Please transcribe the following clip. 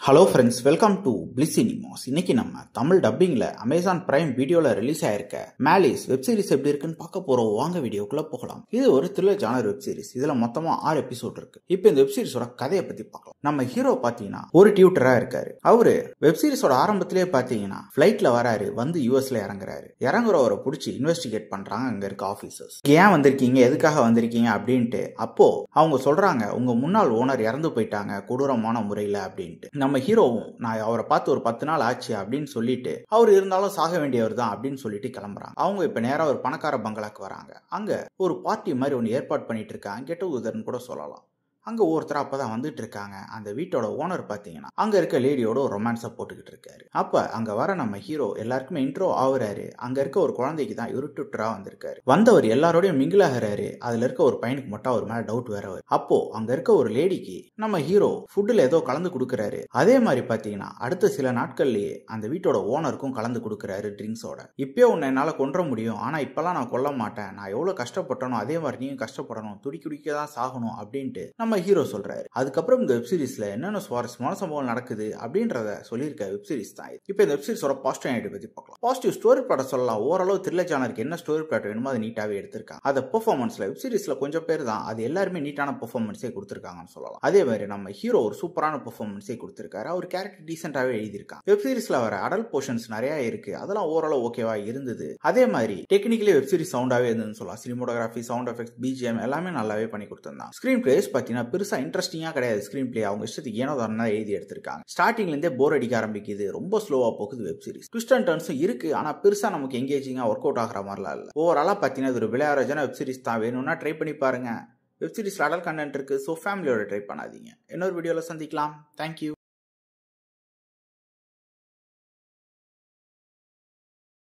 Hello friends, welcome to bliss cinemas. இன்னைக்கு நம்ம Tamil டப்பிங்ல Amazon prime வீடியோல ரிலீஸ் ஆயிருக்க மேலிஸ் வெப் சீரிஸ் எப்படி இருக்குன்னு பார்க்க போறோம். வாங்க வீடியோக்குள்ள போகலாம். இது ஒரு த்ரில்லர் ஜானர் வெப் சீரிஸ். இதுல மொத்தமா 6 எபிசோட் இருக்கு. இப்போ இந்த வெப் சீரிஸோட கதையை பத்தி பார்க்கலாம். நம்ம ஹீரோ பாத்தீங்கன்னா ஒரு டியூட்டரா இருக்காரு. அவரு வெப் சீரிஸோட ஆரம்பத்திலேயே பாத்தீங்கன்னா பிளைட்ல வராரு, வந்து யூஎஸ்ல இறங்குறாரு. இறங்குறவரை பிடிச்சி இன்வெஸ்டிகேட் பண்றாங்க அங்க இருக்க ஆபீசர்ஸ். ஏன் வந்திருக்கீங்க, எதுக்காக வந்திருக்கீங்க அப்படின்ட்டு. அப்போ அவங்க சொல்றாங்க, உங்க முன்னாள் ஓனர் இறந்து போயிட்டாங்க கொடூரமான முறையில அப்படின்ட்டு. நம்ம ஹீரோவும் நான் அவரை பார்த்து ஒரு 10 நாள் ஆச்சு அப்படின்னு சொல்லிட்டு அவர் இருந்தாலும் சாக வேண்டியவர் தான் அப்படின்னு சொல்லிட்டு கிளம்புறாங்க. அவங்க இப்ப நேரா ஒரு பணக்கார பங்களாக்கு வராங்க. அங்க ஒரு பார்ட்டி மாதிரி ஒன்னு ஏற்பாடு பண்ணிட்டு இருக்காங்க. கெட் டுகெதர்னு கூட சொல்லலாம். அங்க ஒருத்தர் அப்பதான் வந்துட்டு இருக்காங்க. அந்த வீட்டோட ஓனர் பாத்தீங்கன்னா அங்க இருக்க லேடியோட ஒரு ரொமான்ஸா போட்டுக்கிட்டு இருக்காரு. அப்ப அங்க வர நம்ம ஹீரோ எல்லாருக்குமே இன்ட்ரோ ஆகுறாரு. அங்க இருக்க ஒரு குழந்தைக்கு தான் இவரு ட்விட்டரா வந்திருக்காரு. வந்தவர் எல்லாரோடையும் மிங்கிள் ஆகிறாரு. அதுல இருக்க ஒரு பையனுக்கு மட்டும் அவர் மேல டவுட் வேற வரும். அப்போ அங்க இருக்க ஒரு லேடிக்கு நம்ம ஹீரோ ஃபுட்ல ஏதோ கலந்து கொடுக்கறாரு. அதே மாதிரி பாத்தீங்கன்னா அடுத்த சில நாட்கள்லயே அந்த வீட்டோட ஓனருக்கும் கலந்து கொடுக்கறாரு ட்ரிங்க்ஸோட. இப்பயே உன்னை என்னால கொன்ற முடியும், ஆனா இப்பெல்லாம் நான் கொல்ல மாட்டேன். நான் எவ்வளவு கஷ்டப்பட்டனோ அதே மாதிரி நீயும் கஷ்டப்படணும், துடிக்க தான் சாகணும் அப்படின்ட்டு நம்ம ஹீரோ சொல்றாரு. அதுக்கப்புறம் இந்த வெப் சீரிஸ்ல என்னென்ன சுவாரஸ்யமான சம்பவம் நடக்குது அப்படின்றத சொல்லியிருக்க வெப் சீரிஸ் தான் இது. இப்போ இந்த வெப் சீரிஸோட பாசிட்டிவ் ஐடியா பத்தி பார்க்கலாம். பாசிட்டிவ் ஸ்டோரி பிளாட் சொல்லலாம். ஓரளவு த்ரில்லர் ஜானருக்கு என்ன ஸ்டோரி பிளாட் வேணுமோ அதை நீட்டாவே எடுத்திருக்காங்க. அத பெர்ஃபார்மன்ஸ்ல வெப் சீரிஸ்ல கொஞ்சம் பேர் தான் அது எல்லாருமே நீட்டான பெர்ஃபார்மன்ஸே கொடுத்திருக்காங்கன்னு சொல்லலாம். அதே மாதிரி நம்ம ஹீரோ ஒரு சூப்பரான பெர்ஃபார்மன்ஸே கொடுத்திருக்காரு. அவர் கேரக்டர் டீசென்ட்டாவே எழுதியிருக்காங்க. வெப் சீரிஸ்ல வர அடல்ட் போர்ஷன்ஸ் நிறைய இருக்கு. அதெல்லாம் ஓரளவு ஓகேவா இருந்தது. அதே மாதிரி டெக்னிக்கலி வெப் சீரிஸ் சவுண்டாவே இருந்ததுன்னு சொல்லலாம். சினிமோட்டோகிராஃபி, சவுண்ட் எஃபெக்ட்ஸ், பிஜிஎம் எல்லாமே நல்லாவே பண்ணி கொடுத்திருந்தாங்க. ஸ்கிரீன் பிளேஸ் பாத்தீங்கன்னா பெருசா இன்ட்ரெஸ்டிங்கா கிடையாது. ஸ்கிரீன் பிளே அவங்க இஷ்டத்துக்கு ஏனோ தானே எழுதி எடுத்திருக்காங்க. ஸ்டார்டிங்ல இருந்தே போர் அடிக்க ஆரம்பிக்குது. ரொம்ப ஸ்லோவா போகுது வெப் சீரிஸ். ட்விஸ்ட் அண்ட் டர்ன்ஸும் இருக்கு, ஆனா பெருசா நமக்கு எங்கேஜிங்கா ஒர்க் அவுட் ஆகிற மாதிரிலாம் இல்ல. ஓவராலா பாத்தீங்கன்னா ஒரு விளையாடுற வெப் சீரிஸ் தான். வேணும்னா ட்ரை பண்ணி பாருங்க. வெப் சீரிஸ்ல அடல்ட் கண்டென்ட் இருக்கு, சோ ஃபேமிலியோட ட்ரை பண்ணாதீங்க. இன்னொரு வீடியோல சந்திக்கலாம். தேங்க்யூ.